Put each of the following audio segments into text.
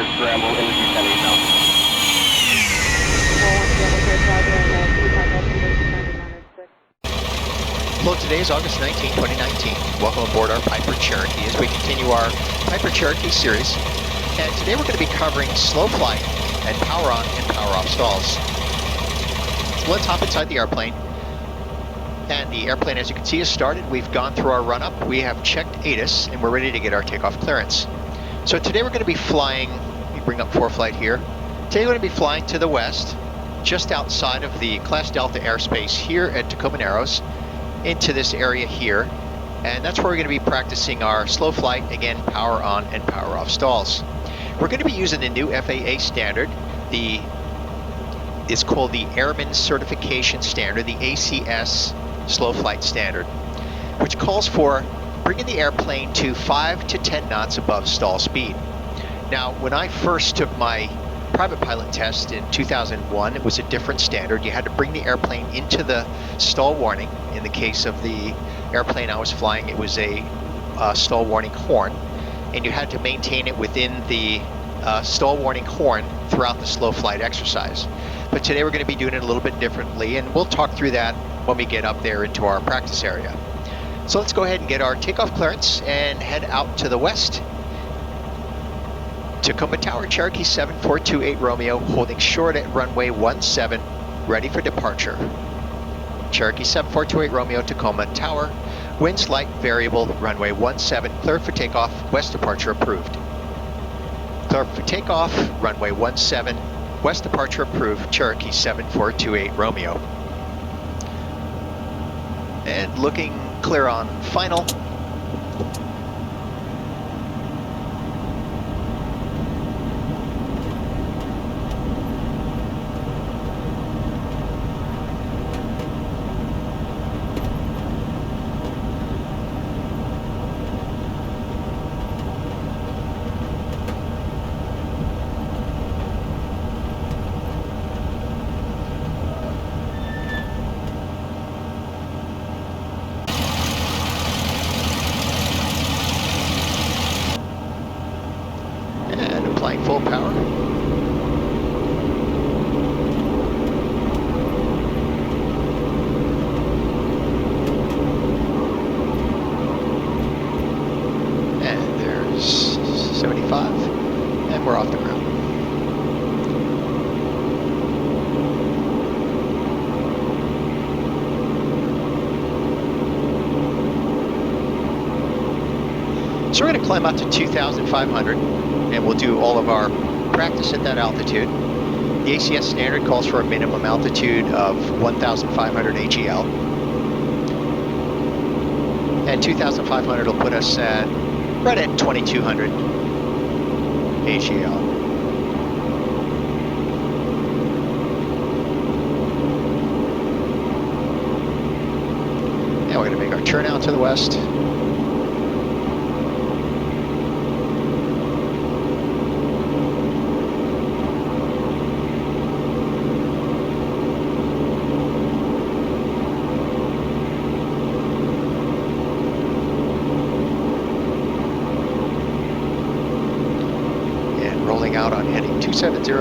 scramble into 210 now. Hello, today is August 19, 2019. Welcome aboard our Piper Cherokee as we continue our Piper Cherokee series. And today we're going to be covering slow flight and power on and power off stalls. So let's hop inside the airplane. And the airplane, as you can see, is started. We've gone through our run-up. We have checked ATIS, and we're ready to get our takeoff clearance. So today we're going to be flying, let me bring up ForeFlight here. Today we're going to be flying to the west, just outside of the Class Delta airspace here at Tacoma Narrows, into this area here. And that's where we're going to be practicing our slow flight, again, power on and power off stalls. We're going to be using the new FAA standard. It's called the Airmen Certification Standard, the ACS slow flight standard, which calls for bringing the airplane to 5 to 10 knots above stall speed. Now, when I first took my private pilot test in 2001, it was a different standard. You had to bring the airplane into the stall warning. In the case of the airplane I was flying, it was a stall warning horn, and you had to maintain it within the stall warning horn throughout the slow flight exercise. But today we're going to be doing it a little bit differently, and we'll talk through that when we get up there into our practice area. So let's go ahead and get our takeoff clearance and head out to the west. Tacoma Tower, Cherokee 7428 Romeo, holding short at runway 17, ready for departure. Cherokee 7428 Romeo, Tacoma Tower, winds light variable, runway 17, cleared for takeoff, west departure approved. Cleared for takeoff, runway 17, west departure approved, Cherokee 7428 Romeo. And looking clear on final. Applying full power. And there's 75, and we're off the ground. So we're going to climb out to 2,500. And we'll do all of our practice at that altitude. The ACS standard calls for a minimum altitude of 1,500 HEL. And 2,500 will put us at right at 2,200 HEL. Now we're going to make our turn out to the west. Rolling out on heading 270.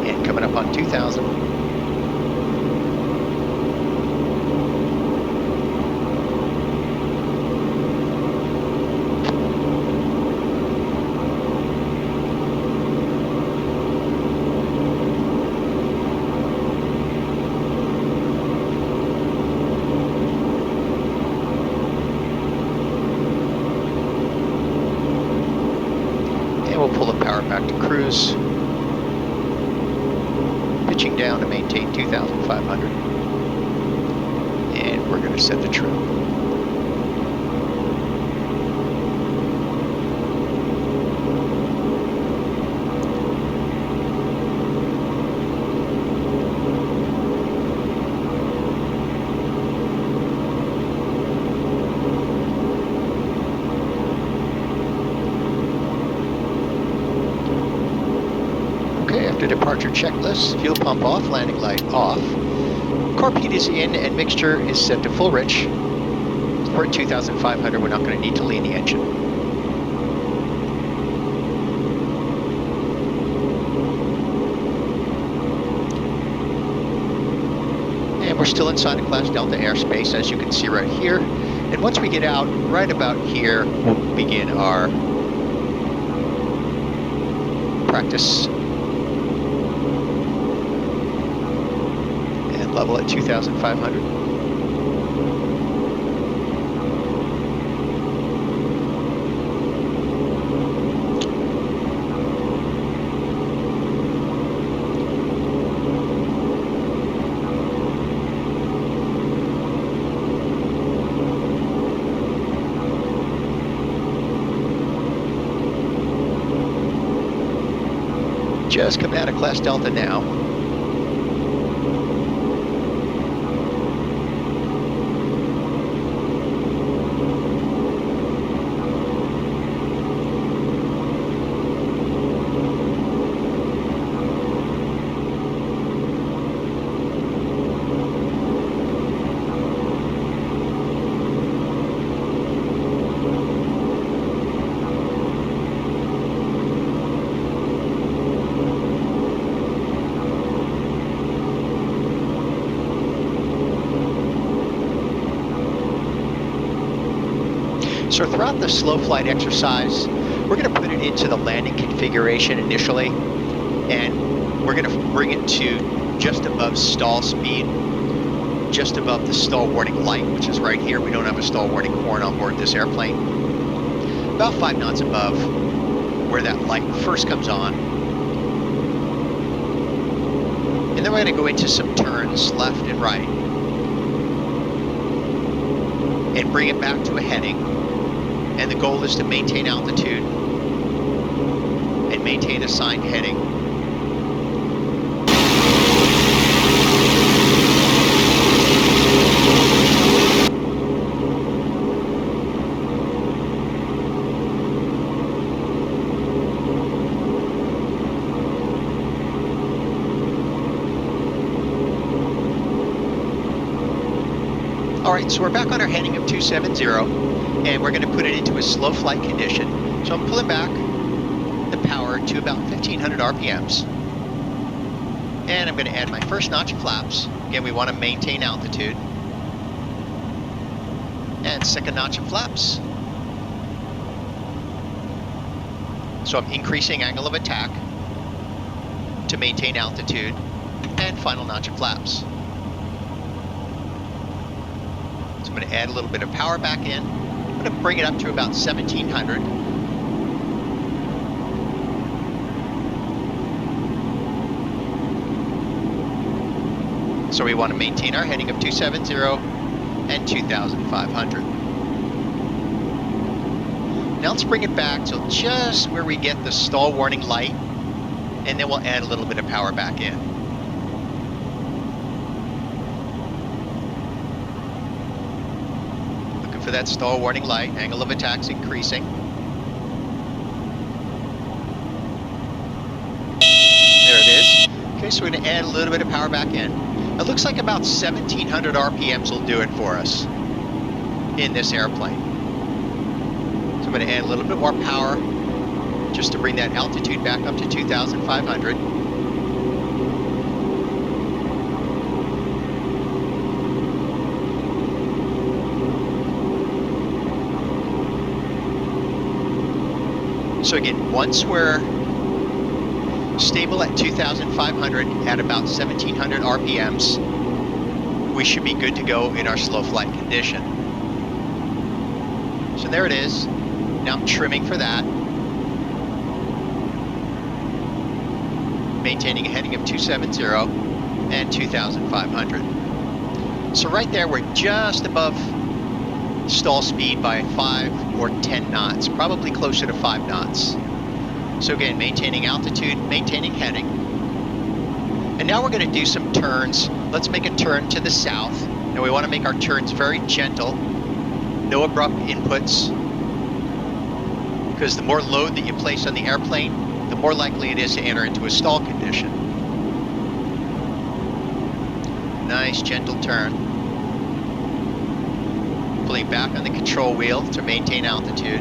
And coming up on 2,000. We'll pull the power back to cruise, pitching down to maintain 2,500, and we're going to set the trim. temperature checklist. Fuel pump off, landing light off. Corp heat is in and mixture is set to full rich. For 2,500, we're not going to need to lean the engine. And we're still inside of Class Delta airspace, as you can see right here. And once we get out, right about here, we'll begin our practice. And level at 2,500. Just coming out of Class Delta now. So throughout the slow flight exercise, we're going to put it into the landing configuration initially, and we're going to bring it to just above stall speed, just above the stall warning light, which is right here. We don't have a stall warning horn on board this airplane. About 5 knots above where that light first comes on. And then we're going to go into some turns left and right and bring it back to a heading. And the goal is to maintain altitude and maintain assigned heading. All right, so we're back on our heading of 270. And we're going to put it into a slow flight condition. So I'm pulling back the power to about 1,500 RPMs. And I'm going to add my first notch of flaps. Again, we want to maintain altitude. And second notch of flaps. So I'm increasing angle of attack to maintain altitude. And final notch of flaps. So I'm going to add a little bit of power back in. I'm going to bring it up to about 1,700. So we want to maintain our heading of 270 and 2,500. Now let's bring it back to just where we get the stall warning light, and then we'll add a little bit of power back in. For that stall warning light, angle of attack's increasing. There it is. Okay, so we're going to add a little bit of power back in. It looks like about 1,700 RPMs will do it for us in this airplane. So I'm going to add a little bit more power just to bring that altitude back up to 2,500. So again, once we're stable at 2,500 at about 1,700 RPMs, we should be good to go in our slow flight condition. So there it is. Now I'm trimming for that. Maintaining a heading of 270 and 2,500. So right there, we're just above stall speed by 5 or 10 knots, probably closer to 5 knots. So again, maintaining altitude, maintaining heading. And now we're going to do some turns. Let's make a turn to the south. And we want to make our turns very gentle, no abrupt inputs, because the more load that you place on the airplane, the more likely it is to enter into a stall condition. nice gentle turn. Pulling back on the control wheel to maintain altitude.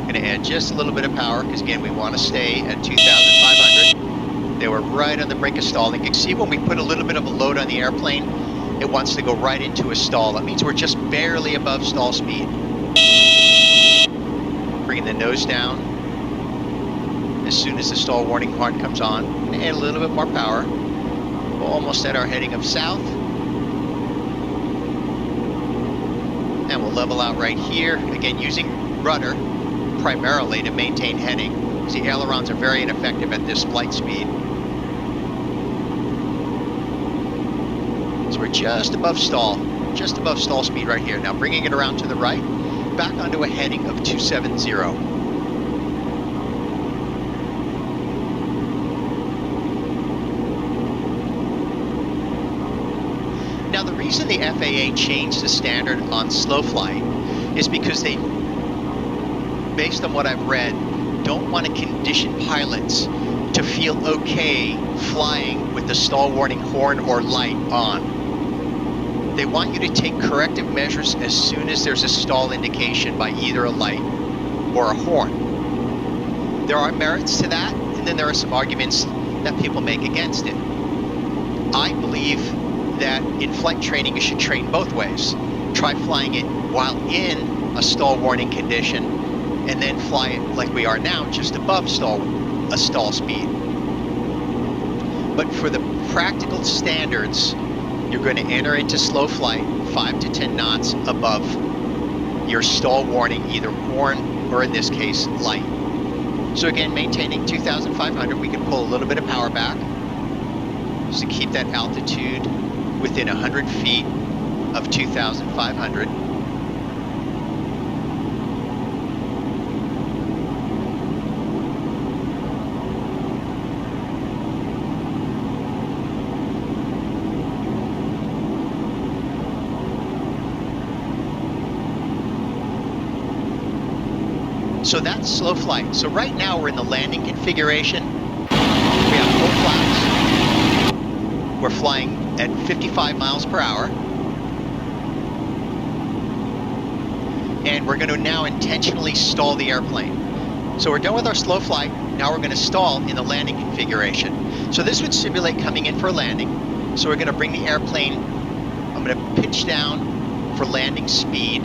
Going to add just a little bit of power because again we want to stay at 2,500. They were right on the brink of stalling. You can see when we put a little bit of a load on the airplane, it wants to go right into a stall. That means we're just barely above stall speed. Bringing the nose down. As soon as the stall warning horn comes on, add a little bit more power. We're almost at our heading of south. And we'll level out right here. Again, using rudder primarily to maintain heading, because the ailerons are very ineffective at this flight speed. So we're just above stall speed right here. Now bringing it around to the right, back onto a heading of 270. Now the reason the FAA changed the standard on slow flight is because they, based on what I've read, don't want to condition pilots to feel okay flying with the stall warning horn or light on. They want you to take corrective measures as soon as there's a stall indication by either a light or a horn. There are merits to that, and then there are some arguments that people make against it. I believe that in flight training you should train both ways. Try flying it while in a stall warning condition, and then fly it like we are now, just above stall speed. But for the practical standards, you're going to enter into slow flight 5 to 10 knots above your stall warning, either horn or in this case, light. So again, maintaining 2,500, we can pull a little bit of power back just to keep that altitude within 100 feet of 2,500. So that's slow flight. So right now we're in the landing configuration. We have full flaps. We're flying at 55 miles per hour. And we're going to now intentionally stall the airplane. So we're done with our slow flight. Now we're going to stall in the landing configuration. So this would simulate coming in for a landing. So we're going to bring the airplane, I'm going to pitch down for landing speed.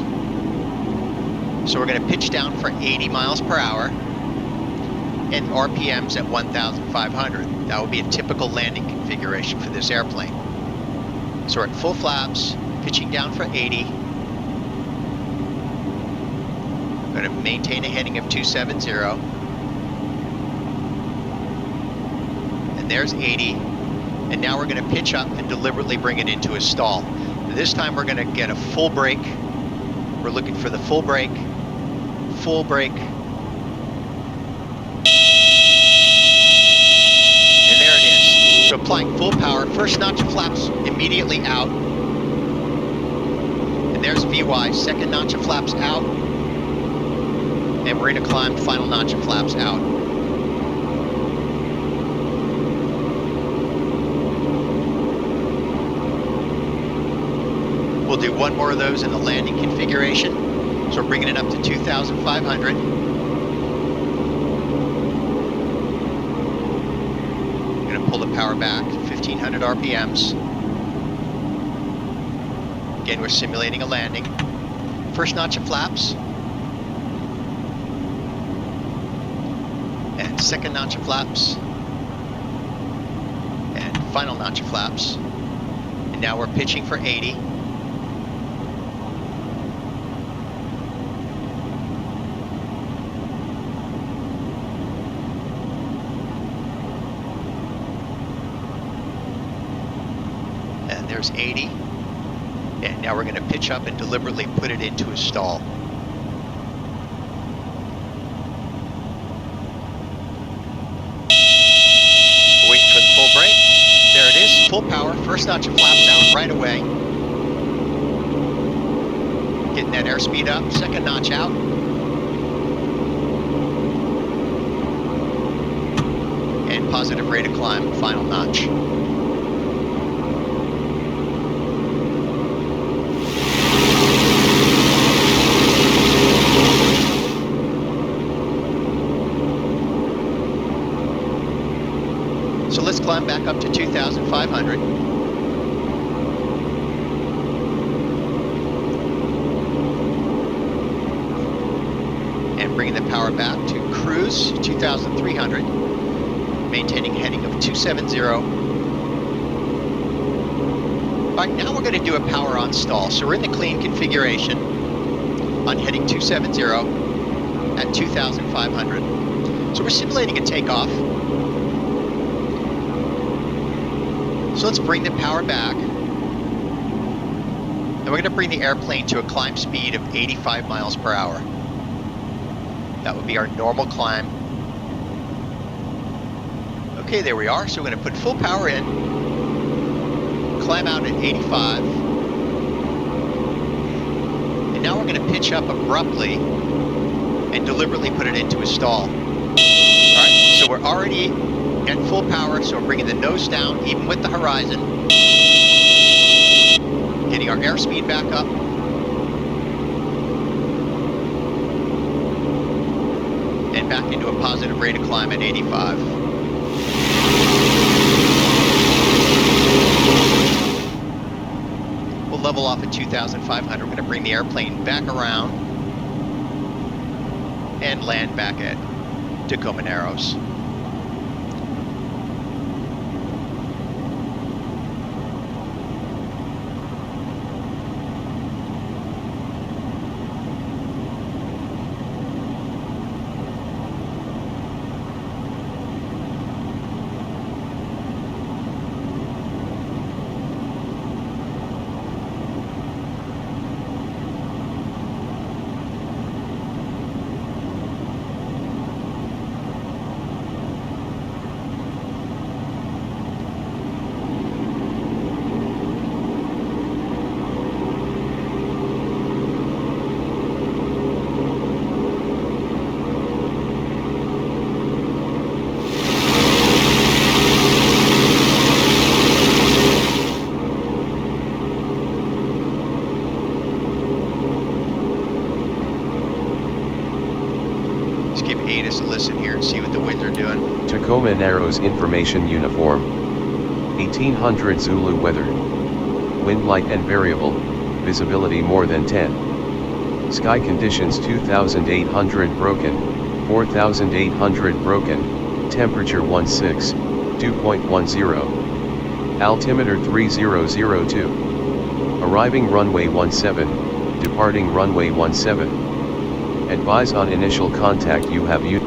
So we're going to pitch down for 80 miles per hour and RPMs at 1,500. That would be a typical landing configuration for this airplane. So we're at full flaps, pitching down for 80. We're going to maintain a heading of 270. And there's 80. And now we're going to pitch up and deliberately bring it into a stall. This time we're going to get a full brake. We're looking for the full brake. Full brake. And there it is. So applying full power, first notch of flaps immediately out. And there's VY, second notch of flaps out. And we're going to climb final notch of flaps out. We'll do one more of those in the landing configuration. So we're bringing it up to 2,500. I'm going to pull the power back to 1,500 RPMs. Again, we're simulating a landing. First notch of flaps. And second notch of flaps. And final notch of flaps. And now we're pitching for 80. There's 80, and now we're going to pitch up and deliberately put it into a stall. Wait for the full brake. There it is, full power, first notch of flaps out right away. Getting that airspeed up, second notch out. And positive rate of climb, final notch. So let's climb back up to 2,500. And bringing the power back to cruise 2,300, maintaining heading of 270. All right, now we're going to do a power on stall. So we're in the clean configuration on heading 270 at 2,500. So we're simulating a takeoff. So let's bring the power back. And we're going to bring the airplane to a climb speed of 85 miles per hour. That would be our normal climb. Okay, there we are. So we're going to put full power in, climb out at 85. And now we're going to pitch up abruptly and deliberately put it into a stall. All right, so we're already at full power, so we're bringing the nose down even with the horizon, getting our airspeed back up, and back into a positive rate of climb at 85. We'll level off at 2,500. We're going to bring the airplane back around and land back at Tacoma Narrows. Us to listen here and see what the winds are doing. Tacoma Narrows Information Uniform. 1800 Zulu weather. Wind light and variable, visibility more than 10. Sky conditions 2800 broken, 4800 broken, temperature 2.10. Altimeter 3002. Arriving runway 17, departing runway 17. Advise on initial contact you have used.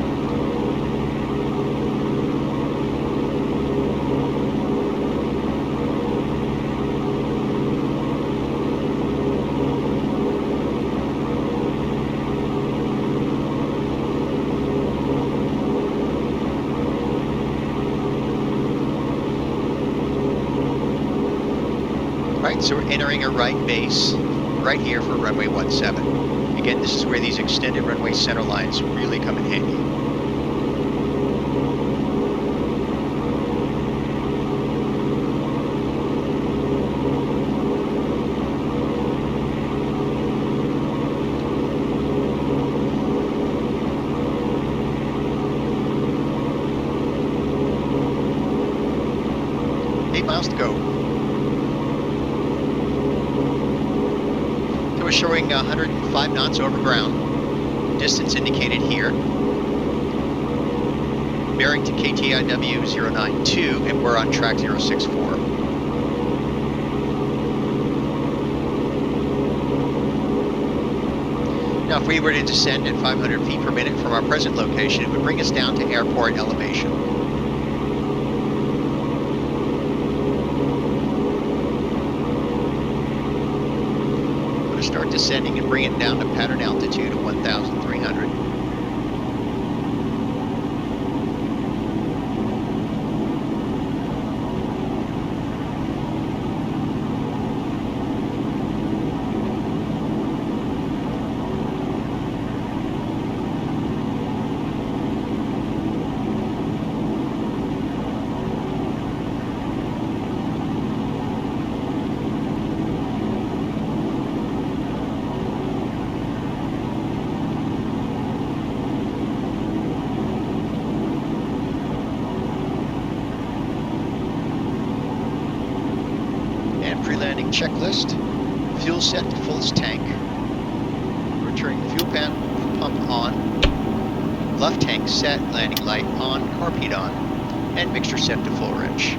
Right, so we're entering a right base right here for runway 17. Again, this is where these extended runway center lines really come in handy. Eight miles to go. We're showing 105 knots over ground, distance indicated here, bearing to KTIW 092, and we're on track 064. Now if we were to descend at 500 feet per minute from our present location, it would bring us down to airport elevation. Start descending and bring it down to pattern altitude of 1,300. checklist. Fuel set to fullest tank. Returning fuel pump on. Left tank set, landing light on, carpet on, and mixture set to full rich.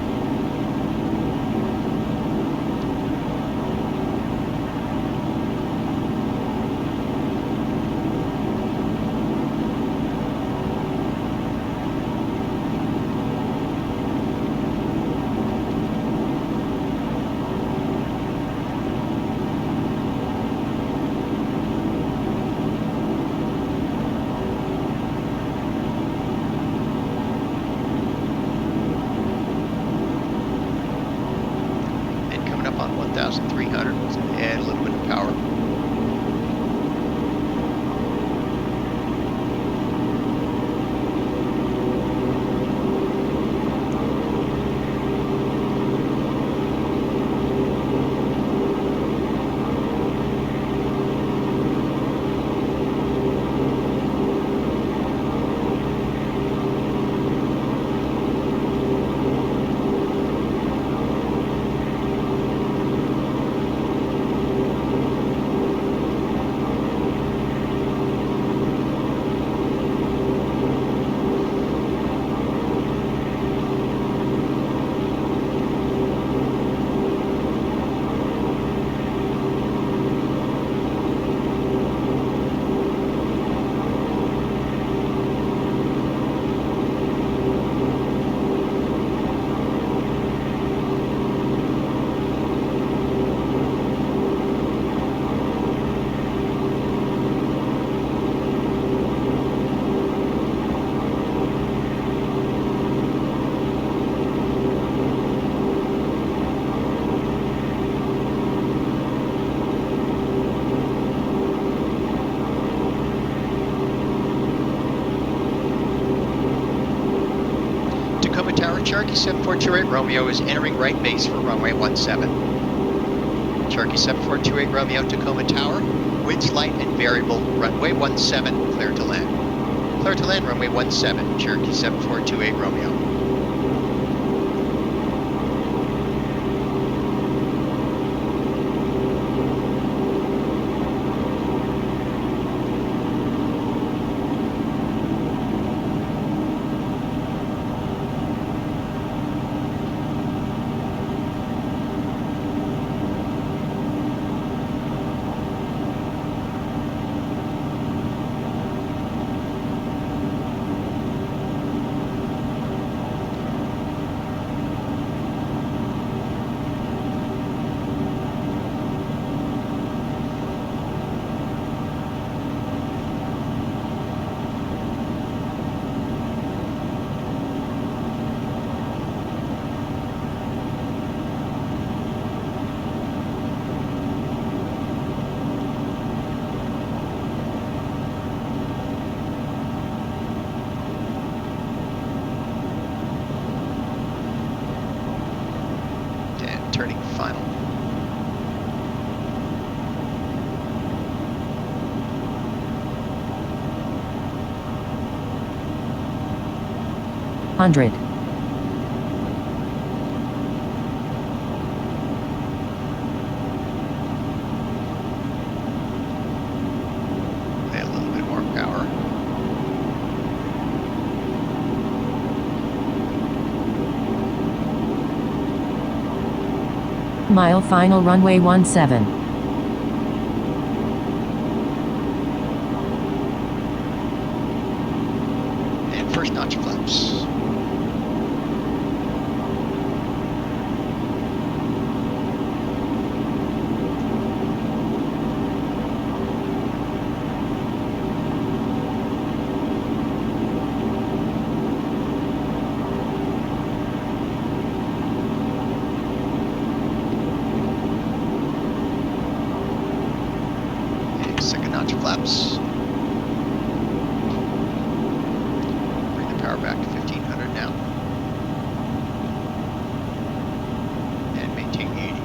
On 1,300, so add a little bit of power. Cherokee 7428 Romeo is entering right base for runway 17. Cherokee 7428 Romeo, Tacoma Tower, winds light and variable, runway 17, clear to land. Clear to land, runway 17, Cherokee 7428 Romeo. Turning final. Hundred. Add a little bit more power. Mile final runway 17. And first notch flaps. Second notch flaps. Bring the power back to 1500 now. And maintain 80.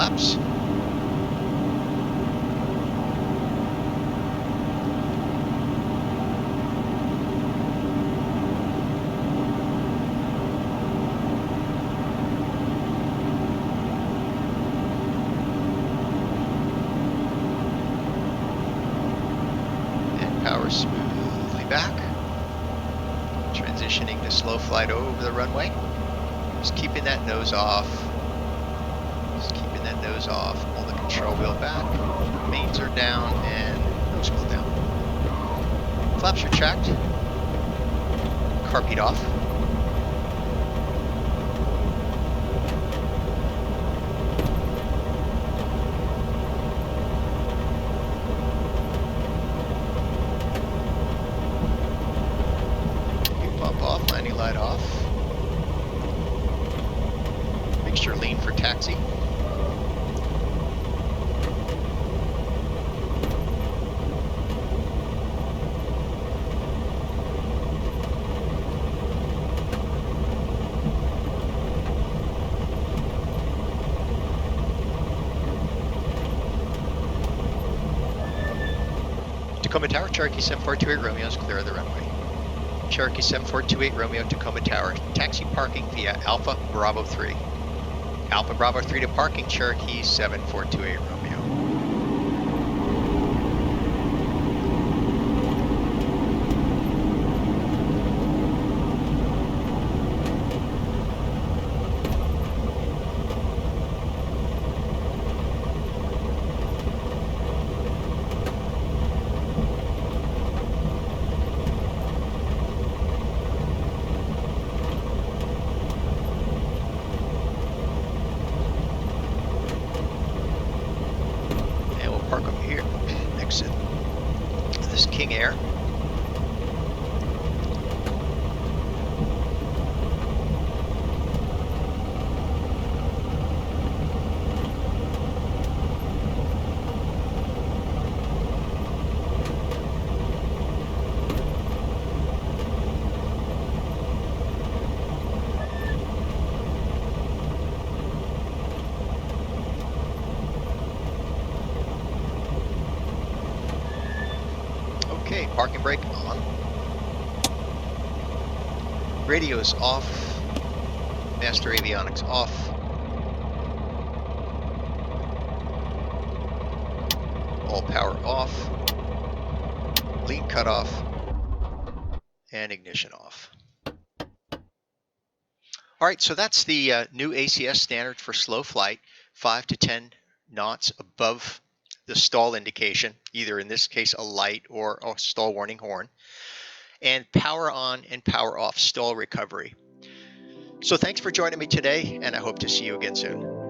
flaps. And power smoothly back. Transitioning to slow flight over the runway. Just keeping that nose off. Just keeping that nose off. Pull the control wheel back. Mains are down and nose wheel down. Flaps retract. Carpet off. Pump off. Landing light off. Make sure lean for taxi. Tacoma Tower, Cherokee 7428 Romeo is clear of the runway. Cherokee 7428 Romeo, Tacoma Tower, taxi parking via Alpha Bravo 3. Alpha Bravo 3 to parking, Cherokee 7428 Romeo. Park over here next to this King Air. Okay, parking brake on. Radio's off. Master avionics off. All power off. Lead cutoff. And ignition off. All right, so that's the new ACS standard for slow flight, 5 to 10 knots above the stall indication, either in this case a light or a stall warning horn, and power on and power off stall recovery. So thanks for joining me today, and I hope to see you again soon.